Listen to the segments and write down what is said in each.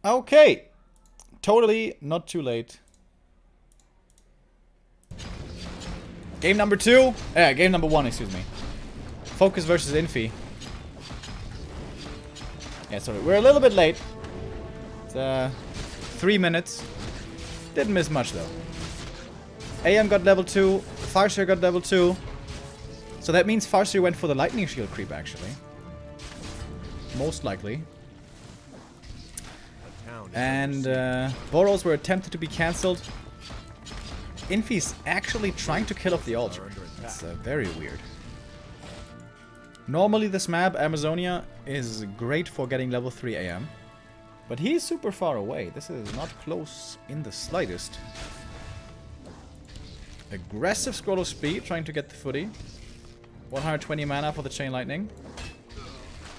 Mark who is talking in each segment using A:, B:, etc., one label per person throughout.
A: Okay. Totally not too late. Game number 2. Game number 1, excuse me. FoCuS versus Infi. Yeah, sorry. We're a little bit late. It's 3 minutes. Didn't miss much though. AM got level 2. Farseer got level 2. So that means Farseer went for the lightning shield creep actually. Most likely. And Boros were attempted to be cancelled. Infi's actually trying to kill off the altar. That's very weird. Normally this map, Amazonia, is great for getting level 3 AM. But he's super far away. This is not close in the slightest. Aggressive scroll of speed, trying to get the footy. 120 mana for the chain lightning.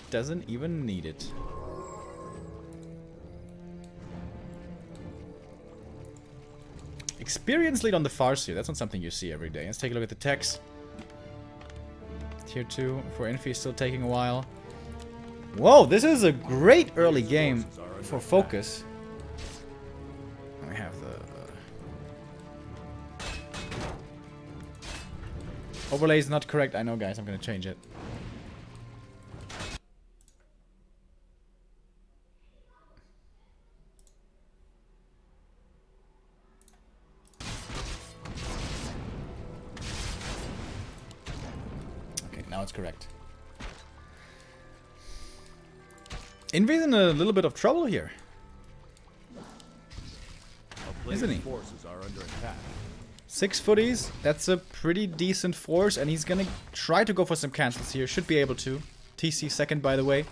A: Doesn't even need it. Experience lead on the Farseer. That's not something you see every day. Let's take a look at the techs. Tier 2 for Infi is still taking a while. Whoa, this is a great early game for FoCuS. I have the overlay is not correct. I know, guys. I'm gonna change it. Now it's correct. Infi's in a little bit of trouble here. Isn't he? 6 footies. That's a pretty decent force, and he's gonna try to go for some cancels here. Should be able to. TC second, by the way.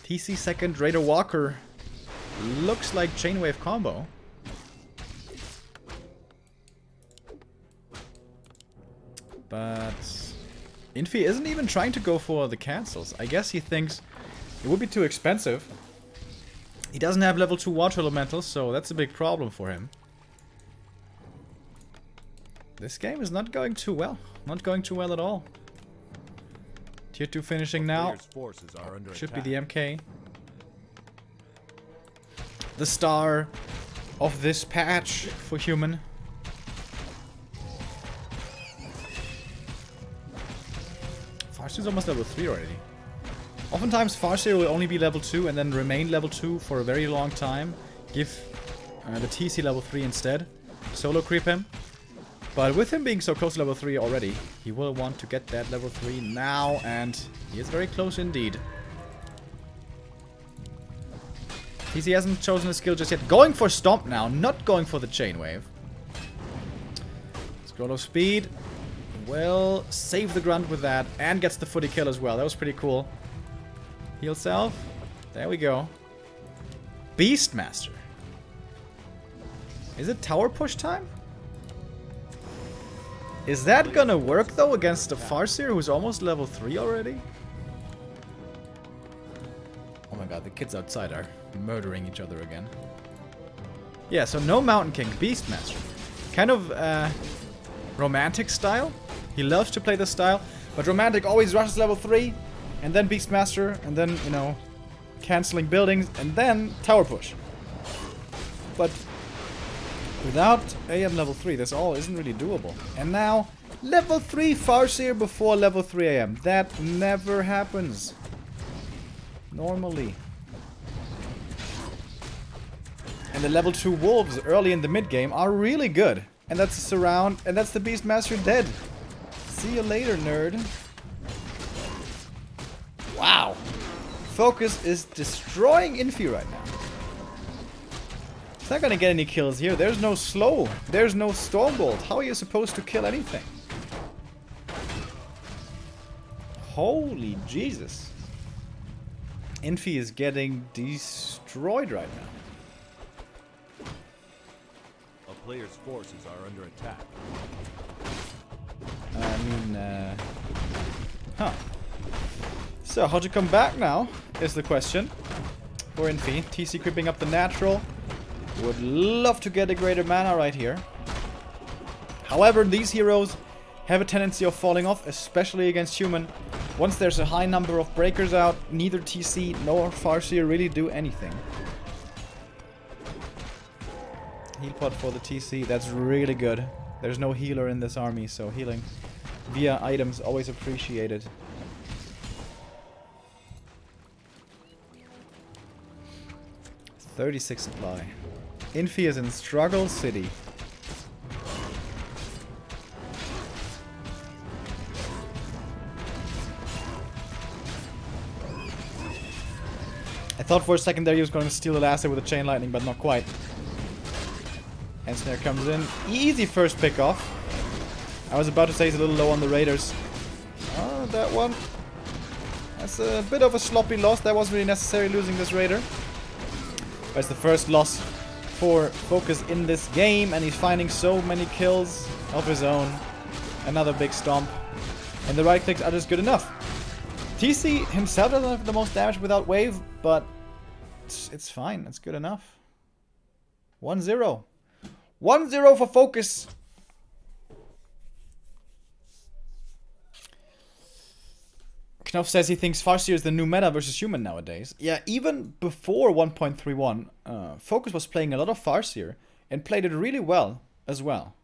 A: TC second, Raider Walker. Looks like chainwave combo. But Infi isn't even trying to go for the cancels. I guess he thinks it would be too expensive. He doesn't have level 2 water elementals, so that's a big problem for him. This game is not going too well. Not going too well at all. Tier 2 finishing now. Should be the MK. The star of this patch for human. Farseer's almost level 3 already. Oftentimes Farseer will only be level 2 and then remain level 2 for a very long time. Give the TC level 3 instead. Solo creep him. But with him being so close to level 3 already, he will want to get that level 3 now, and he is very close indeed. TC hasn't chosen a skill just yet. Going for Stomp now, not going for the Chain Wave. Scroll of Speed. Will save the grunt with that and gets the footy kill as well. That was pretty cool. Heal self. There we go. Beastmaster. Is it tower push time? Is that gonna work though against a Farseer who's almost level 3 already? Oh my god, the kids outside are murdering each other again. Yeah, so no Mountain King, Beastmaster. Kind of romantic style. He loves to play this style, but Romantic always rushes level 3, and then Beastmaster, and then, you know, canceling buildings, and then tower push. But without AM level 3, this all isn't really doable. And now, level 3 Farseer before level 3 AM. That never happens. Normally. And the level 2 wolves early in the mid game are really good. And that's the surround, and that's the Beastmaster dead. See you later, nerd. Wow. FoCuS is destroying Infi right now. It's not gonna get any kills here. There's no slow. There's no Stormbolt. How are you supposed to kill anything? Holy Jesus. Infi is getting destroyed right now.
B: A player's forces are under attack.
A: So, how to come back now is the question for Infi. TC creeping up the natural. Would love to get a greater mana right here. However, these heroes have a tendency of falling off, especially against human. Once there's a high number of breakers out, neither TC nor Farseer really do anything. Heal pot for the TC. That's really good. There's no healer in this army, so healing via items always appreciated. $36 supply. Infi is in Struggle City. I thought for a second there he was going to steal the last hit with a chain lightning, but not quite. And Snare comes in. Easy first pick off. I was about to say he's a little low on the Raiders. Oh, that one. That's a bit of a sloppy loss. That wasn't really necessary losing this Raider. But it's the first loss for FoCuS in this game, and he's finding so many kills of his own. Another big stomp. And the right clicks are just good enough. TC himself doesn't have the most damage without wave, but it's fine. It's good enough. 1-0. 1-0 for FoCuS. Knopf says he thinks Farseer is the new meta versus human nowadays. Yeah, even before 1.31, FoCuS was playing a lot of Farseer and played it really well as well.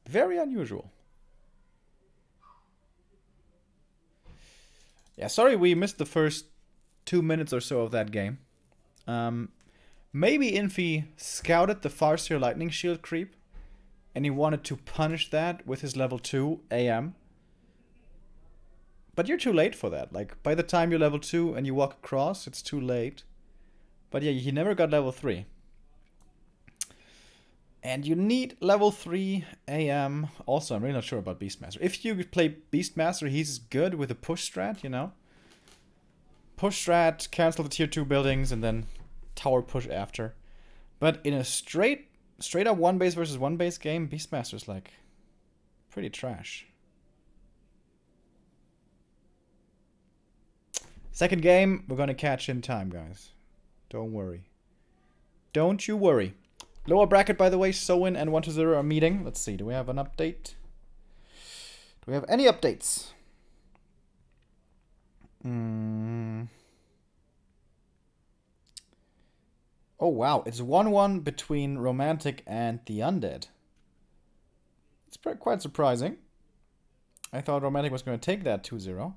A: Very unusual. Yeah, sorry we missed the first 2 minutes or so of that game. Maybe Infi scouted the Farseer Lightning Shield creep, and he wanted to punish that with his level 2 AM. But you're too late for that. Like, by the time you're level 2 and you walk across, it's too late. But yeah, he never got level 3. And you need level 3 AM. Also, I'm really not sure about Beastmaster. If you play Beastmaster, he's good with a push strat, you know? Push strat, cancel the tier 2 buildings, and then tower push after. But in a straight up 1 base versus 1 base game, Beastmaster's like pretty trash. Second game, we're gonna catch in time, guys. Don't worry. Don't you worry. Lower bracket, by the way, Sowin and 120 are meeting. Let's see, do we have an update? Do we have any updates? Oh, wow. It's 1-1 between Romantic and the Undead. It's quite surprising. I thought Romantic was going to take that 2-0.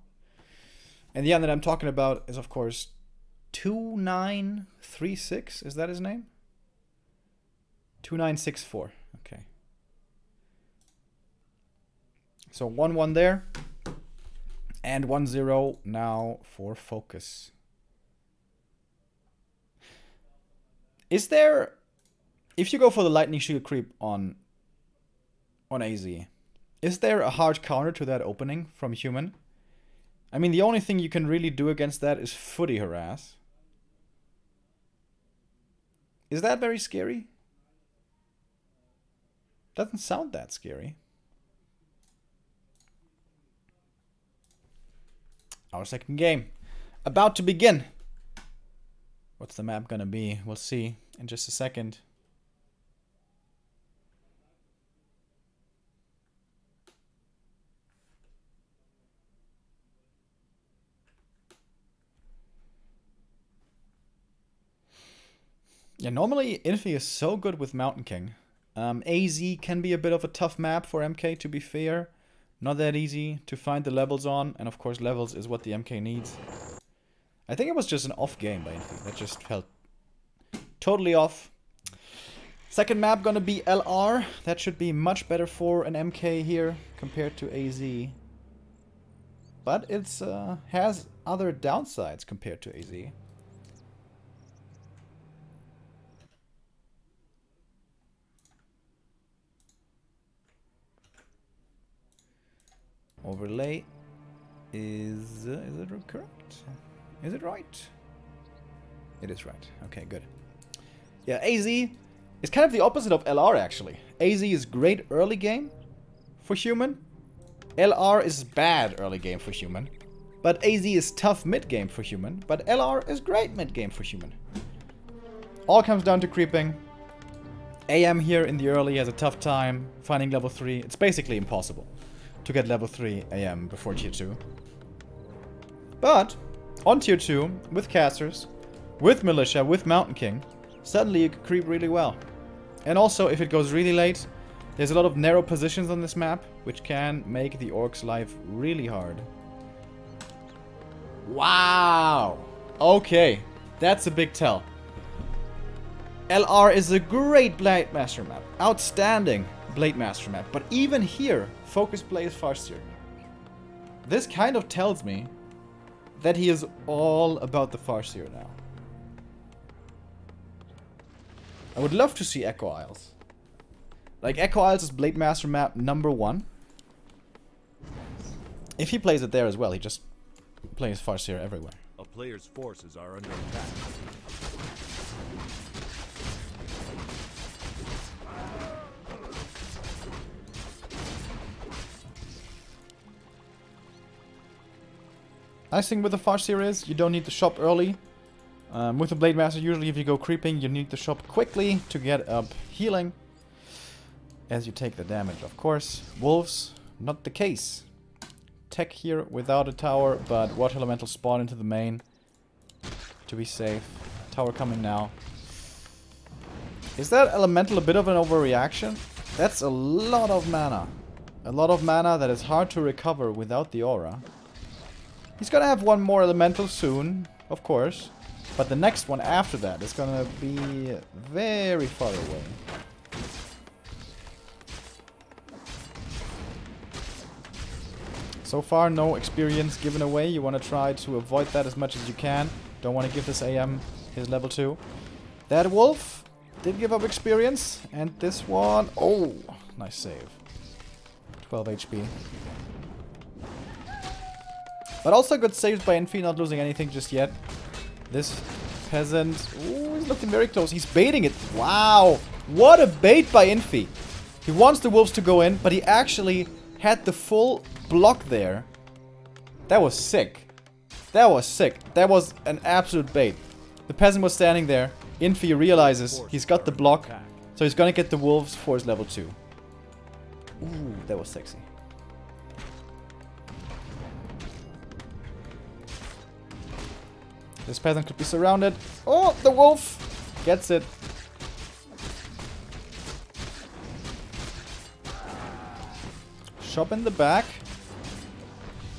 A: And the Undead I'm talking about is, of course, 2936. Is that his name? 2964. Okay. So 1-1 there. And 1-0 now for FoCuS. Is there... If you go for the Lightning Shield creep on AZ, is there a hard counter to that opening from human? I mean, the only thing you can really do against that is footy harass. Is that very scary? Doesn't sound that scary. Our second game. About to begin. What's the map gonna be? We'll see in just a second. Yeah, normally Infi is so good with Mountain King. AZ can be a bit of a tough map for MK, to be fair. Not that easy to find the levels on, and of course levels is what the MK needs. I think it was just an off game by Infi. That just felt totally off. Second map gonna be LR. That should be much better for an MK here compared to AZ. But it's has other downsides compared to AZ. Overlay is it correct? Is it right? It is right. Okay, good. Yeah, AZ is kind of the opposite of LR actually. AZ is great early game for human. LR is bad early game for human. But AZ is tough mid game for human. But LR is great mid game for human. All comes down to creeping. AM here in the early has a tough time finding level 3. It's basically impossible. to get level 3 AM before tier 2. But on tier 2, with casters, with militia, with Mountain King, suddenly you can creep really well. And also, if it goes really late, there's a lot of narrow positions on this map, which can make the orcs' life really hard. Wow! Okay, that's a big tell. LR is a great Blade Master map. Outstanding Blade Master map. But even here, FoCuS plays Farseer. This kind of tells me that he is all about the Farseer now. I would love to see Echo Isles. Like, Echo Isles is Blade Master map #1. If he plays it there as well, he just plays Farseer everywhere.
B: A player's forces are under attack.
A: Nice thing with the Farseer is, you don't need to shop early. With the Blade Master, usually if you go creeping, you need to shop quickly to get up healing. As you take the damage, of course. Wolves, not the case. Tech here without a tower, but Water Elemental spawn into the main to be safe. Tower coming now. Is that Elemental a bit of an overreaction? That's a lot of mana. A lot of mana that is hard to recover without the aura. He's gonna have one more Elemental soon, of course. But the next one after that is gonna be very far away. So far, no experience given away. You want to try to avoid that as much as you can. Don't want to give this AM his level 2. That wolf did give up experience. And this one... Oh, nice save. 12 HP. But also good saves by Infi, not losing anything just yet. This peasant... Ooh, he's looking very close. He's baiting it. Wow. What a bait by Infi. He wants the wolves to go in, but he actually had the full block there. That was sick. That was sick. That was an absolute bait. The peasant was standing there. Infi realizes he's got the block, so he's gonna get the wolves for his level 2. Ooh, that was sexy. This peasant could be surrounded. Oh, the wolf gets it. Shop in the back.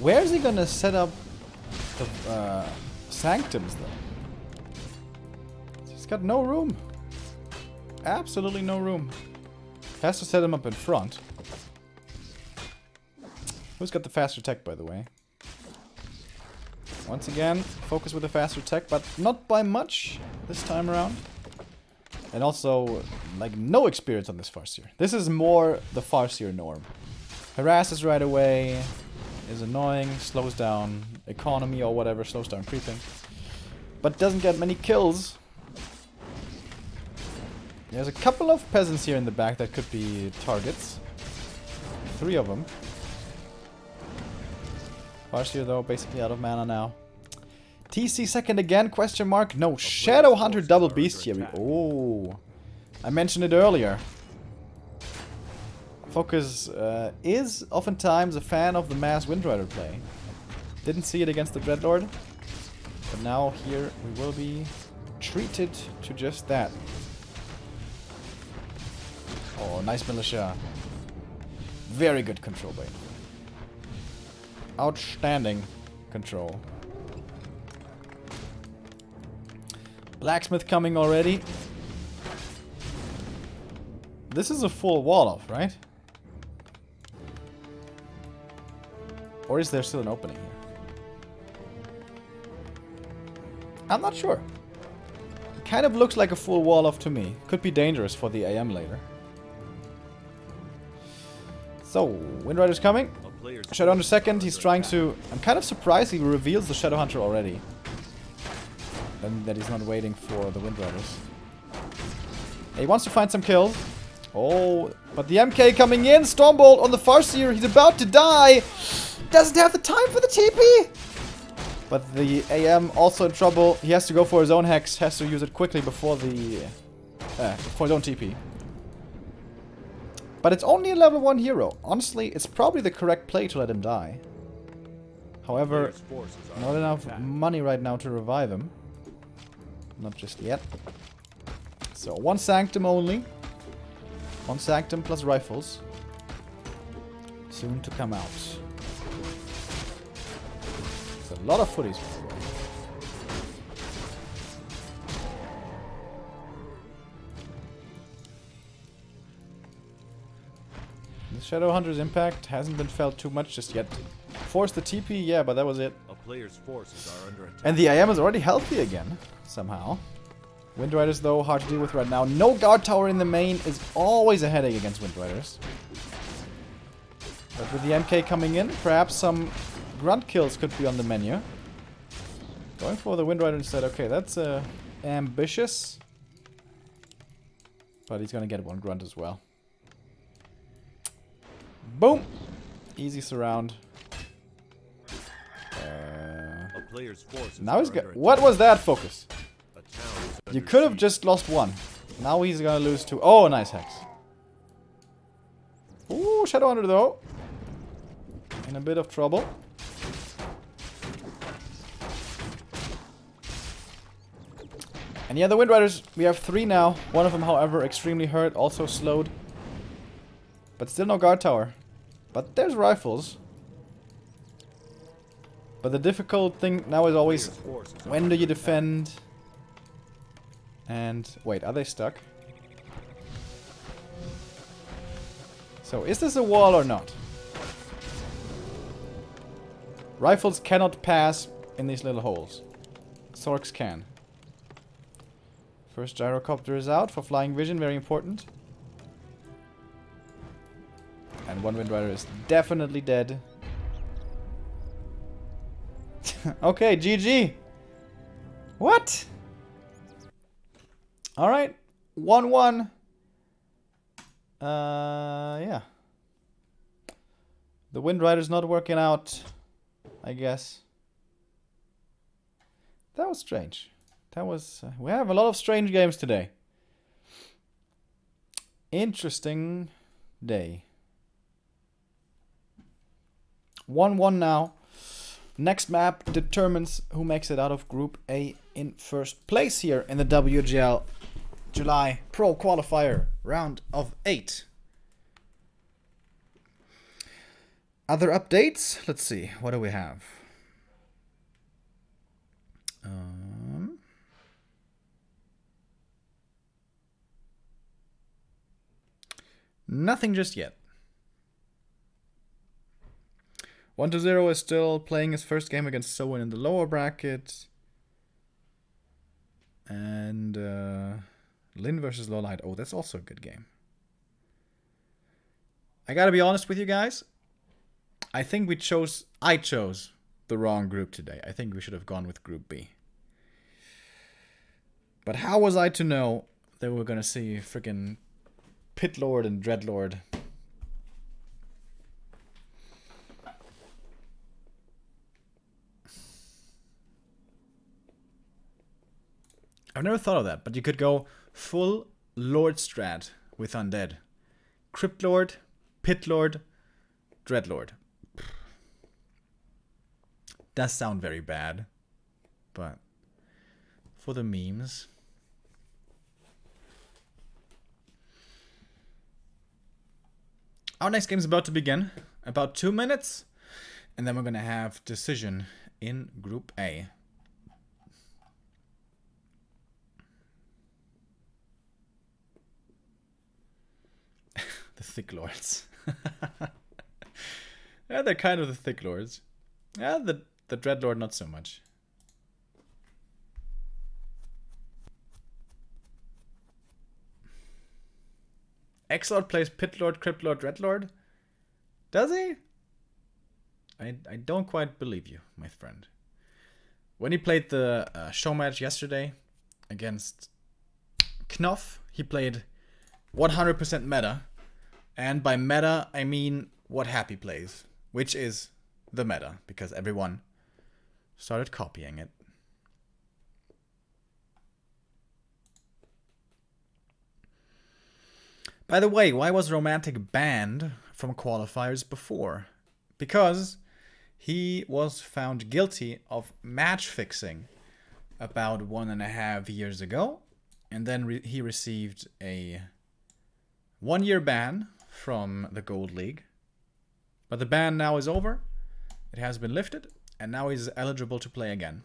A: Where is he gonna set up the sanctums though? He's got no room. Absolutely no room. Has to set him up in front. Who's got the faster tech, by the way? Once again, FoCuS with the faster tech, but not by much this time around. And also, like, no experience on this Farseer. This is more the Farseer norm. Harasses right away, is annoying, slows down economy or whatever, slows down creeping. But doesn't get many kills. There's a couple of peasants here in the back that could be targets. 3 of them. Farseer though, basically out of mana now. TC second again, question mark? No, Shadow Hunter double bestiary. Oh, I mentioned it earlier. FoCuS is oftentimes a fan of the mass Windrider play. Didn't see it against the Dreadlord, but now here we will be treated to just that. Oh, nice militia. Very good control by Infi. Outstanding control. Blacksmith coming already. This is a full wall off, right? Or is there still an opening here? I'm not sure. It kind of looks like a full wall off to me. Could be dangerous for the AM later. So, Windrider's coming. Shadowhunter second, he's trying to... I'm kind of surprised he reveals the Shadowhunter already. And that he's not waiting for the Windriders. He wants to find some kills. Oh, but the MK coming in. Stormbolt on the Farseer. He's about to die. Doesn't have the time for the TP. But the AM also in trouble. He has to go for his own Hex. Has to use it quickly before the... before his own TP. But it's only a level 1 hero. Honestly, it's probably the correct play to let him die. However, not enough money right now to revive him. Not just yet. So, 1 Sanctum only. 1 Sanctum plus rifles. Soon to come out. It's a lot of footies. The Shadowhunter's impact hasn't been felt too much just yet. Forced the TP, yeah, but that was it.
B: A player's forces are under attack.
A: And the IM is already healthy again, somehow. Wind Riders, though, hard to deal with right now. No guard tower in the main is always a headache against Wind Riders. But with the MK coming in, perhaps some grunt kills could be on the menu. Going for the Wind Rider instead. Okay, that's ambitious. But he's gonna get 1 grunt as well. Boom! Easy surround.
B: A player's forces
A: now he's
B: are
A: got.
B: under
A: What was that, FoCuS?
B: A town is
A: You
B: under
A: could have
B: siege.
A: just lost 1. Now he's gonna lose 2. Oh, nice hex. Ooh, Shadowhunter though. In a bit of trouble. And yeah, the Wind Riders, we have 3 now. One of them, however, extremely hurt, also slowed. But still no guard tower. But there's rifles. But the difficult thing now is always, when do you defend? And, wait, are they stuck? So, is this a wall or not? Rifles cannot pass in these little holes. Sorks can. First gyrocopter is out for flying vision, very important. And 1 Wind Rider is definitely dead. Okay, GG. What? Alright. 1-1. Yeah. The Wind Rider's not working out, I guess. That was strange. That was... we have a lot of strange games today. Interesting day. 1-1 now. Next map determines who makes it out of Group A in first place here in the WGL July Pro Qualifier Round of 8. Other updates? Let's see. What do we have? Nothing just yet. 1-0 is still playing his first game against Soen in the lower bracket. And Lin versus Ro8. Oh, that's also a good game. I gotta be honest with you guys. I think I chose the wrong group today. I think we should have gone with Group B. But how was I to know that we were gonna see freaking Pitlord and Dreadlord? I've never thought of that, but you could go full Lord Strat with Undead. Crypt Lord, Pit Lord, Dreadlord. Does sound very bad, but for the memes. Our next game is about to begin. About 2 minutes, and then we're gonna have decision in Group A. The Thick Lords. Yeah, they're kind of the Thick Lords. Yeah, the Dreadlord not so much. X-Lord plays Pitlord, Cryptlord, Dreadlord? Does he? I don't quite believe you, my friend. When he played the show match yesterday against Knopf, he played 100% meta. And by meta, I mean what Happy plays, which is the meta, because everyone started copying it. By the way, why was Romantic banned from qualifiers before? Because he was found guilty of match fixing about 1.5 years ago. And then he received a 1-year ban from the Gold League. But the ban now is over. It has been lifted. And now he's eligible to play again.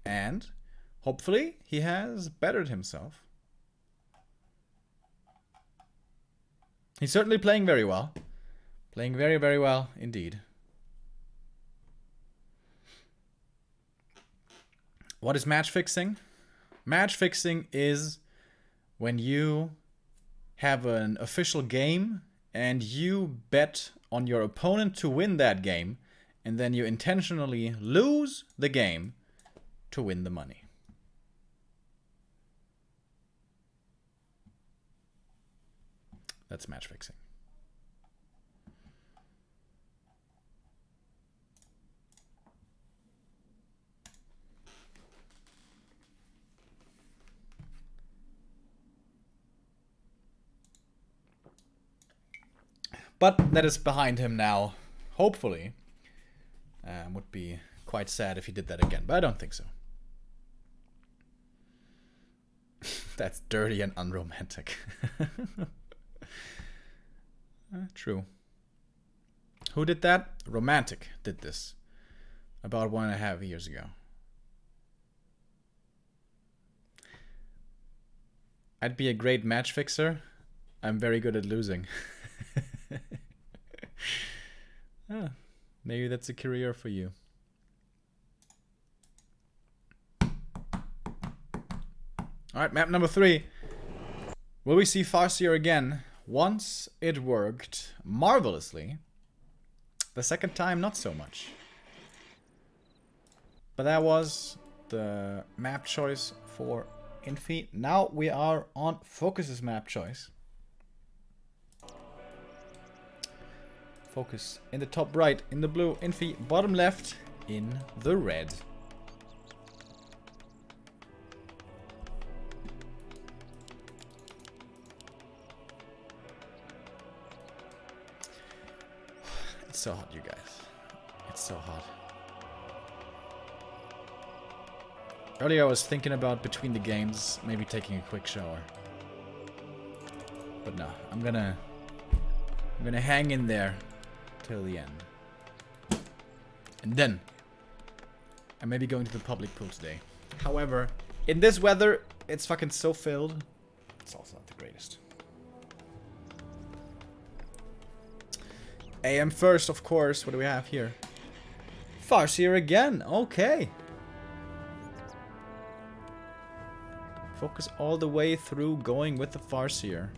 A: And hopefully he has bettered himself. He's certainly playing very well. Playing very, very well indeed. What is match fixing? Match fixing is when you have an official game and you bet on your opponent to win that game, and then you intentionally lose the game to win the money. That's match fixing. But that is behind him now, hopefully. Would be quite sad if he did that again, but I don't think so. That's dirty and unromantic. True. Who did that? Romantic did this about 1.5 years ago. I'd be a great match fixer. I'm very good at losing. Maybe that's a career for you. Alright, map number 3. Will we see Farseer again? Once it worked marvelously. The second time, not so much. But that was the map choice for Infi. Now we are on FoCuS's map choice. FoCuS in the top right, in the blue. Infi bottom left, in the red. It's so hot, you guys. It's so hot. Earlier I was thinking about between the games, maybe taking a quick shower. But no, I'm gonna hang in there till the end. And then I may be going to the public pool today. However, in this weather, it's fucking so filled. It's also not the greatest. AM first, of course. What do we have here? Farseer again. Okay. FoCuS all the way through, going with the Farseer.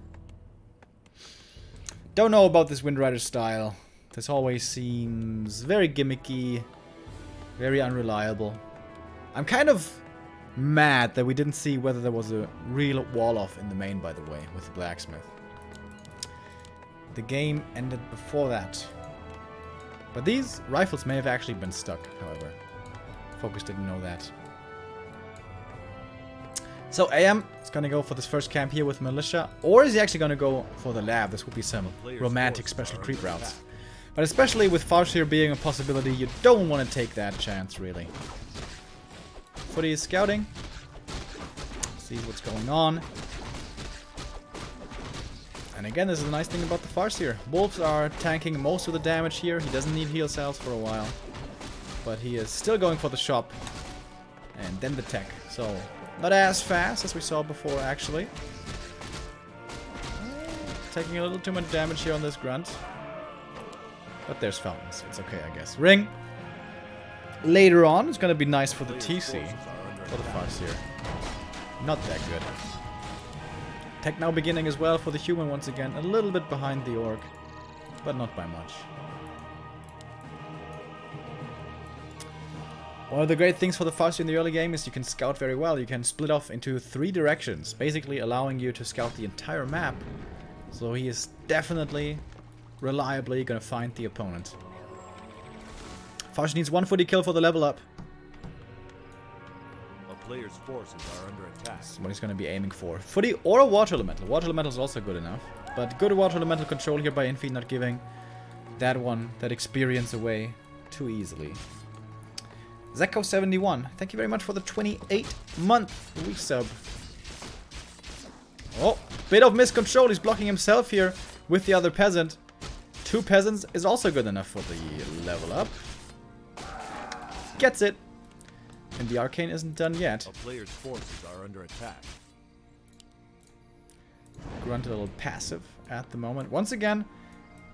A: Don't know about this Windrider style. This always seems very gimmicky, very unreliable. I'm kind of mad that we didn't see whether there was a real wall-off in the main, by the way, with the Blacksmith. The game ended before that. But these rifles may have actually been stuck, however. FoCuS didn't know that. So AM is going to go for this first camp here with Militia. Or is he actually going to go for the lab? This would be some romantic special creep routes. But especially with Farseer being a possibility, you don't want to take that chance, really. Footy is scouting. See what's going on. And again, this is the nice thing about the Farseer. Wolves are tanking most of the damage here. He doesn't need heal cells for a while. But he is still going for the shop. And then the tech. So, not as fast as we saw before, actually. Taking a little too much damage here on this grunt. But there's fountains. It's okay, I guess. Ring. Later on, it's going to be nice for the TC. For the Farseer. Not that good. Tech now beginning as well for the human once again. A little bit behind the orc. But not by much. One of the great things for the Farseer in the early game is you can scout very well. You can split off into 3 directions, basically allowing you to scout the entire map. So he is definitely, reliably gonna find the opponent. Farseer needs 1 footy kill for the level up.
B: A player's forces are under attack.
A: That's what he's gonna be aiming for. Footy or a water elemental. Water elemental is also good enough. But good water elemental control here by Infi, not giving that experience away too easily. Zeko71, thank you very much for the 28-month resub. Oh, bit of miscontrol. He's blocking himself here with the other peasant. 2 peasants is also good enough for the level up. Gets it. And the arcane isn't done yet.
B: A player's forces are under attack.
A: Grunt a little passive at the moment. Once again,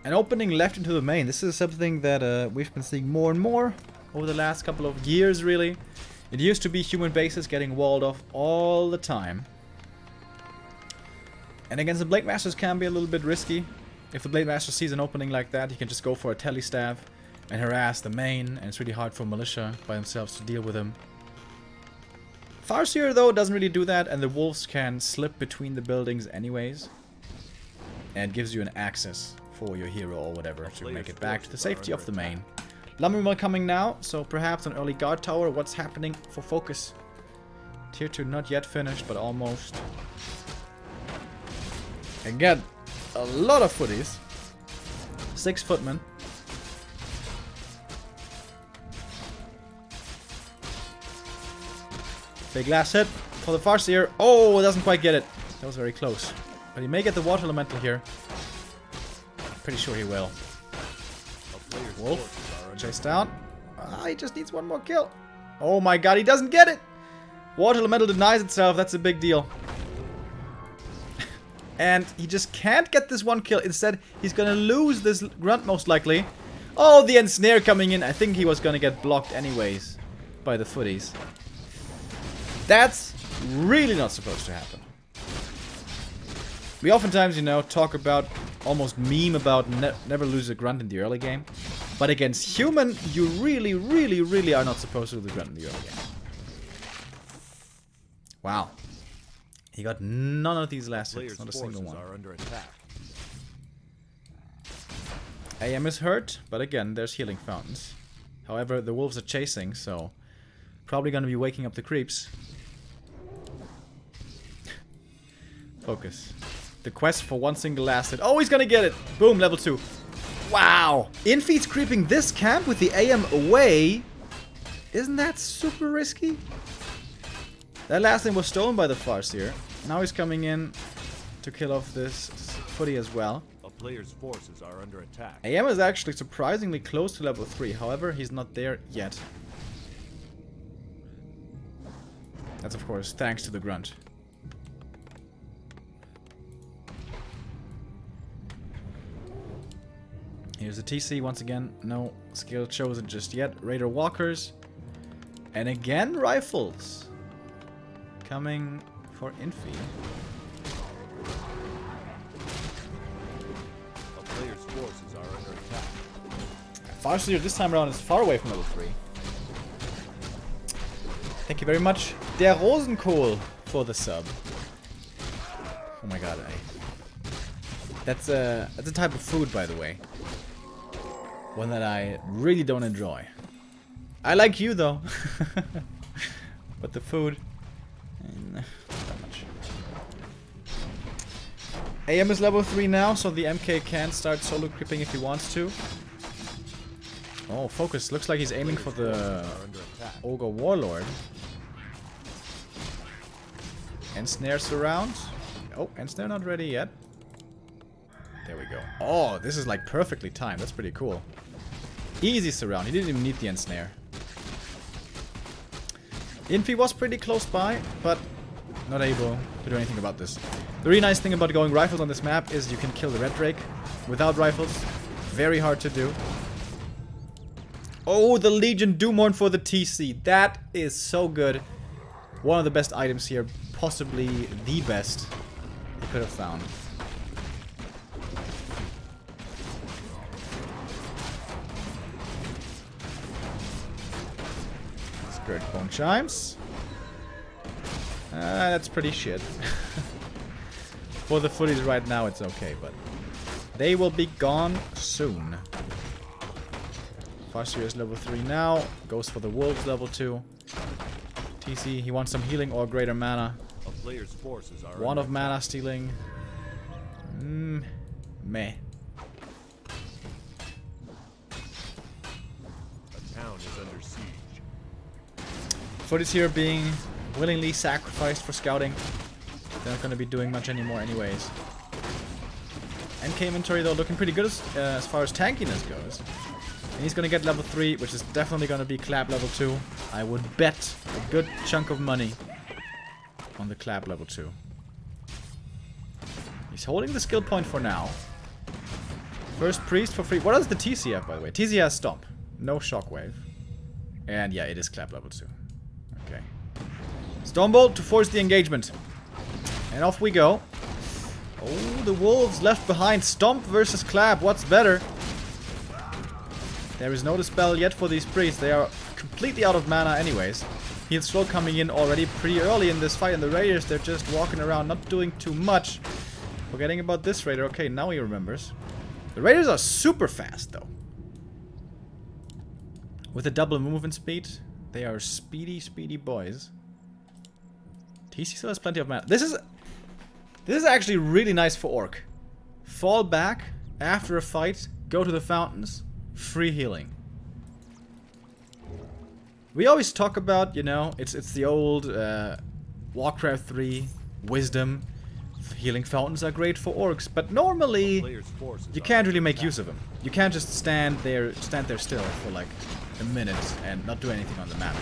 A: an opening left into the main. This is something that we've been seeing more and more over the last couple of years, really. It used to be human bases getting walled off all the time. And against the Blade Masters can be a little bit risky. If the Blade Master sees an opening like that, he can just go for a telestaff and harass the main, and it's really hard for Militia by themselves to deal with him. Farseer, though, doesn't really do that, and the wolves can slip between the buildings anyways. And it gives you an access for your hero or whatever to make it back to the safety of the main. Lumbermill coming now, so perhaps an early guard tower. What's happening for FoCuS? Tier 2 not yet finished, but almost. Again, a lot of footies. 6 footmen. Big last hit for the Farseer. Oh, it doesn't quite get it. That was very close. But he may get the water elemental here. Pretty sure he will. Wolf, chase down. He just needs one more kill. Oh my god, he doesn't get it! Water elemental denies itself, that's a big deal. And he just can't get this one kill. Instead, he's gonna lose this grunt most likely. Oh, the ensnare coming in. I think he was gonna get blocked anyways by the footies. That's really not supposed to happen. We oftentimes, you know, talk about, almost meme about never lose a grunt in the early game. But against human, you really, really, really are not supposed to lose a grunt in the early game. Wow. He got none of these last hits, not a single one.
B: Are under attack.
A: AM is hurt, but again, there's healing fountains. However, the wolves are chasing, so probably gonna be waking up the creeps. FoCuS. The quest for one single last hit. Oh, he's gonna get it! Boom, level 2. Wow! Infi's creeping this camp with the AM away. Isn't that super risky? That last thing was stolen by the Farseer. Now he's coming in to kill off this footy as well.
B: A player's forces are under attack.
A: AM is actually surprisingly close to level 3. However, he's not there yet. That's of course thanks to the grunt. Here's the TC once again. No skill chosen just yet. Raider walkers. And again rifles. Coming for Infi.
B: A player's forces are under attack.
A: Farseer this time around is far away from level 3. Thank you very much, Der Rosenkohl, for the sub. Oh my god, that's a type of food, by the way. One that I really don't enjoy. I like you though. But the food, not that much. AM is level 3 now, so the MK can start solo creeping if he wants to. Oh, FoCuS. Looks like he's aiming for the Ogre Warlord. Ensnare surround. Oh, Ensnare not ready yet. There we go. Oh, this is like perfectly timed. That's pretty cool. Easy surround. He didn't even need the Ensnare. Infi was pretty close by, but not able to do anything about this. The really nice thing about going rifles on this map is you can kill the Red Drake without rifles. Very hard to do. Oh, the Legion Doomhorn for the TC. That is so good. One of the best items here. Possibly the best you could have found. Skirt bone chimes. That's pretty shit. For the footies right now it's okay, but they will be gone soon. Farseer is level 3 now. Goes for the wolves level 2. TC, he wants some healing or greater mana.
B: A player's forces are
A: One of mana stealing. Meh.
B: A town is under siege.
A: FoCuS here being willingly sacrificed for scouting. They're not going to be doing much anymore anyways. MK inventory though looking pretty good as far as tankiness goes. And he's going to get level 3, which is definitely going to be Clap level 2. I would bet a good chunk of money on the Clap level 2. He's holding the skill point for now. First Priest for free. What is the TC have, by the way? TC has Stomp. No Shockwave. And yeah, it is Clap level 2. Okay. Stormbolt to force the engagement. And off we go. Oh, the wolves left behind. Stomp versus Clap. What's better? There is no dispel yet for these priests. They are completely out of mana anyways. Heal slow coming in already pretty early in this fight. And the Raiders, they're just walking around, not doing too much. Forgetting about this Raider. Okay, now he remembers. The Raiders are super fast though. With a double movement speed, they are speedy, speedy boys. TC still has plenty of mana. This is actually really nice for Orc. Fall back after a fight, go to the fountains, free healing. We always talk about, you know, it's the old Warcraft 3 wisdom. Healing fountains are great for orcs, but normally you can't really make use of them. You can't just stand there still for like a minute and not do anything on the map.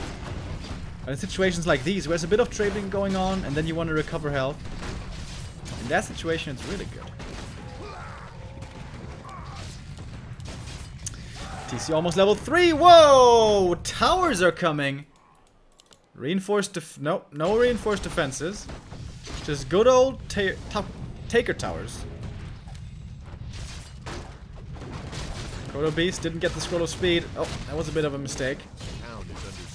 A: But in situations like these, where there's a bit of trading going on, and then you want to recover health, in that situation, it's really good. TC almost level 3. Whoa! Towers are coming. Reinforced no reinforced defenses. Just good old Taker Towers. Kodo Beast didn't get the scroll of speed. Oh, that was a bit of a mistake.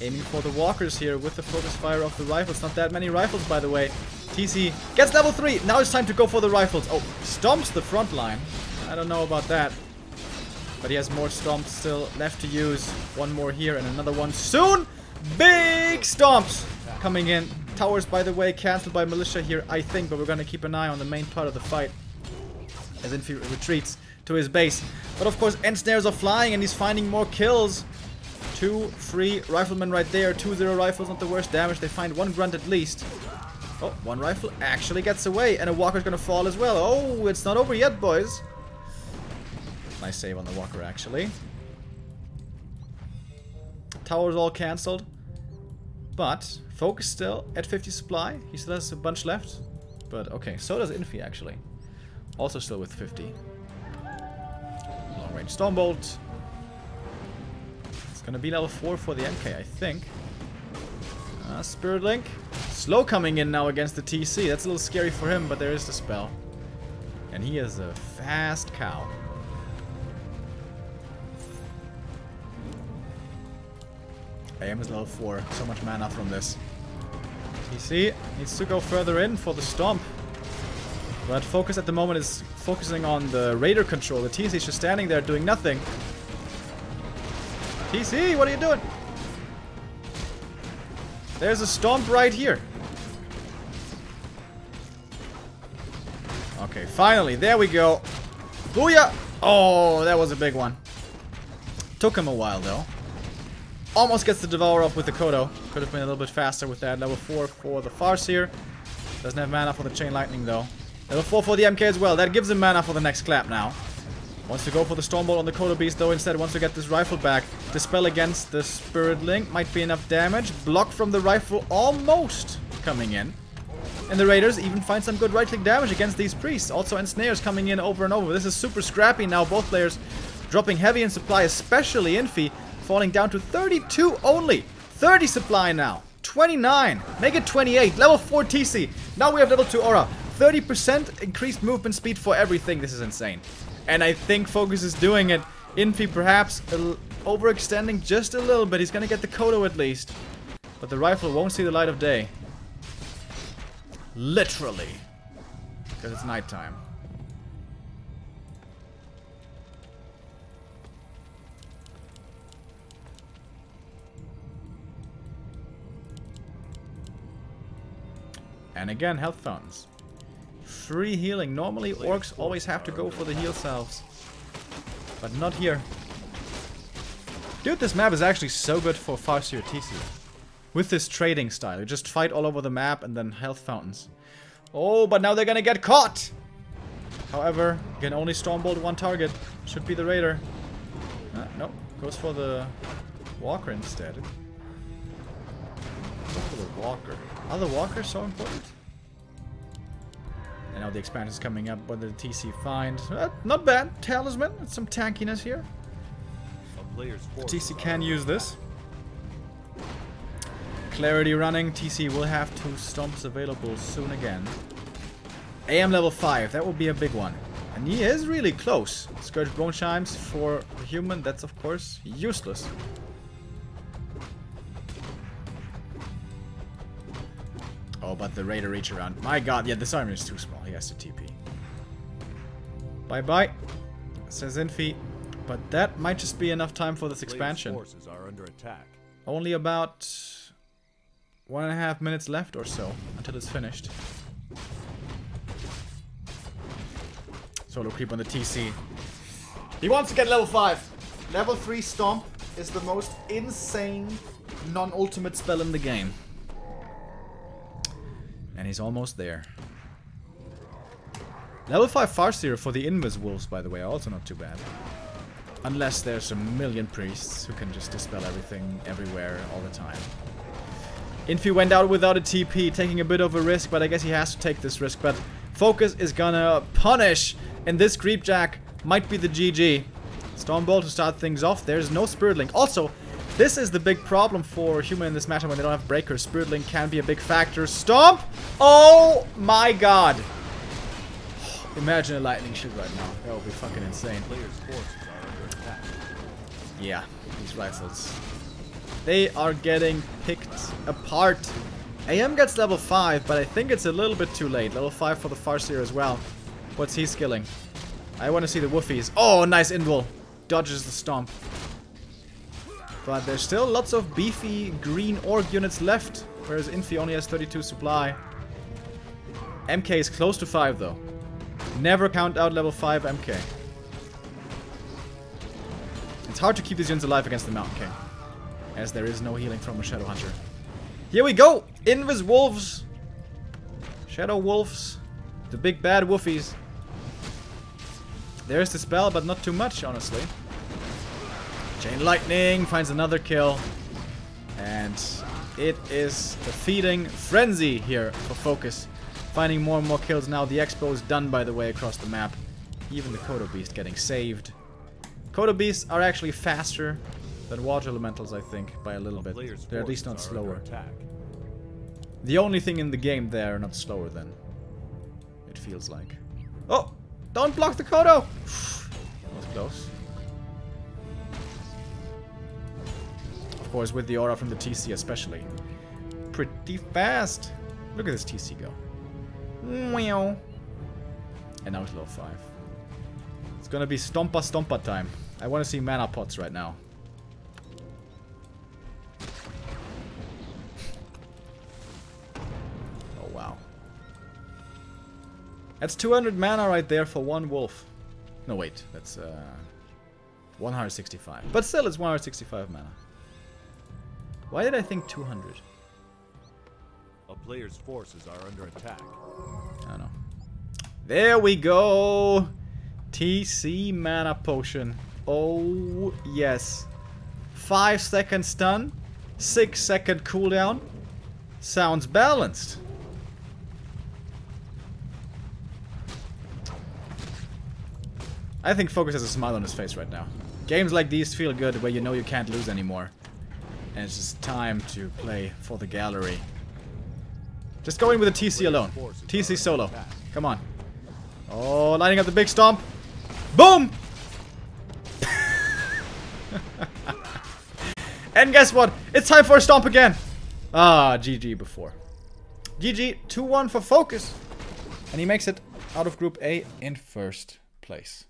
A: Aiming for the walkers here with the focus fire of the rifles. Not that many rifles, by the way. TC gets level 3. Now it's time to go for the rifles. Oh, stomps the front line. I don't know about that. But he has more stomps still left to use. One more here and another one soon. Big stomps coming in. Towers, by the way, cancelled by Militia here, I think. But we're going to keep an eye on the main part of the fight as Infi retreats to his base. But of course, end snares are flying and he's finding more kills. 2 free riflemen right there. 2-0 rifles, not the worst damage. They find one grunt at least. Oh, one rifle actually gets away. And a walker's going to fall as well. Oh, it's not over yet, boys. Nice save on the walker, actually. Towers all cancelled. But FoCuS still at 50 supply. He still has a bunch left. But okay, so does Infi, actually. Also still with 50. Long range Stormbolt. It's gonna be level 4 for the MK, I think. Spirit Link. Slow coming in now against the TC. That's a little scary for him, but there is the spell. And he is a fast cow. AM is level 4. So much mana from this. TC needs to go further in for the stomp. But FoCuS at the moment is focusing on the Raider control. The TC is just standing there doing nothing. TC, what are you doing? There's a stomp right here. Okay, finally, there we go. Booyah! Oh, that was a big one. Took him a while though. Almost gets the Devour off with the Kodo. Could have been a little bit faster with that. Level 4 for the Farseer. Doesn't have mana for the Chain Lightning though. Level 4 for the MK as well. That gives him mana for the next clap now. Wants to go for the Stormbolt on the Kodo Beast though. Instead wants to get this rifle back. Dispel against the Spirit Link. Might be enough damage. Block from the rifle almost coming in. And the Raiders even find some good right-click damage against these priests. Also ensnares coming in over and over. This is super scrappy now. Both players dropping heavy in supply, especially Infi. Falling down to 32 only. 30 supply now. 29. Make it 28. Level 4 TC. Now we have level 2 Aura. 30% increased movement speed for everything. This is insane. And I think FoCuS is doing it. Infi perhaps overextending just a little bit. He's going to get the Kodo at least. But the rifle won't see the light of day. Literally. Because it's nighttime. And again, health fountains. Free healing. Normally orcs always have to go for the heal salves. But not here. Dude, this map is actually so good for Farseer TC. With this trading style. You just fight all over the map and then health fountains. Oh, but now they're gonna get caught! However, you can only Stormbolt one target. Should be the Raider. No, goes for the Walker instead. Go for the Walker. Are the Walkers so important? And now the expansion is coming up, but the TC find. Not bad. Talisman. It's some tankiness here. The TC can use this. Clarity running. TC will have 2 stomps available soon again. AM level 5. That will be a big one. And he is really close. Scourge Bone Chimes for a human. That's of course useless. Oh, but the Raider reach around. My god, yeah, this army is too small. He has to TP. Bye-bye, says Infi. But that might just be enough time for this expansion.
B: Forces are under attack.
A: Only about 1.5 minutes left or so until it's finished. Solo creep on the TC. He wants to get level 5. Level 3 Stomp is the most insane non-ultimate spell in the game. And he's almost there. Level 5 Farseer for the Invis Wolves, by the way, also not too bad. Unless there's a million priests who can just dispel everything, everywhere, all the time. Infi went out without a TP, taking a bit of a risk, but I guess he has to take this risk. But FoCuS is gonna punish, and this Creepjack might be the GG. Stormbolt to start things off. There's no Spirit Link. Also, this is the big problem for human in this matchup when they don't have breakers. Spirit Link can be a big factor. Stomp! Oh my god! Imagine a lightning shoot right now. That would be fucking insane. Yeah, these rifles. They are getting picked apart. AM gets level 5, but I think it's a little bit too late. Level 5 for the Farseer as well. What's he skilling? I want to see the woofies. Oh, nice invul. Dodges the stomp. But there's still lots of beefy green orc units left, whereas Infi only has 32 supply. MK is close to 5 though. Never count out level 5 MK. It's hard to keep these units alive against the Mountain King, as there is no healing from a Shadow Hunter. Here we go! Invis Wolves! Shadow Wolves. The big bad woofies. There's the spell, but not too much, honestly. Chain Lightning finds another kill. And it is a feeding frenzy here for FoCuS. Finding more and more kills now. The Expo is done, by the way, across the map. Even the Kodo Beast getting saved. Kodo Beasts are actually faster than Water Elementals, I think, by a little bit. They're at least not slower. The only thing in the game they are not slower than. It feels like. Oh! Don't block the Kodo! That was close. Of course, with the aura from the TC especially. Pretty fast. Look at this TC go. Meow. And now it's level 5. It's gonna be Stompa time. I want to see mana pots right now. Oh wow. That's 200 mana right there for one wolf. No wait, that's 165. But still it's 165 mana. Why did I think 200?
B: A player's forces are under attack.
A: I don't know. There we go! TC mana potion. Oh, yes. 5-second stun. 6-second cooldown. Sounds balanced. I think FoCuS has a smile on his face right now. Games like these feel good where you know you can't lose anymore. And it's just time to play for the gallery. Just go in with a TC alone. TC solo. Come on. Oh, lining up the big stomp. Boom! And guess what? It's time for a stomp again. Ah, GG before. GG, 2-1 for FoCuS. And he makes it out of Group A in first place.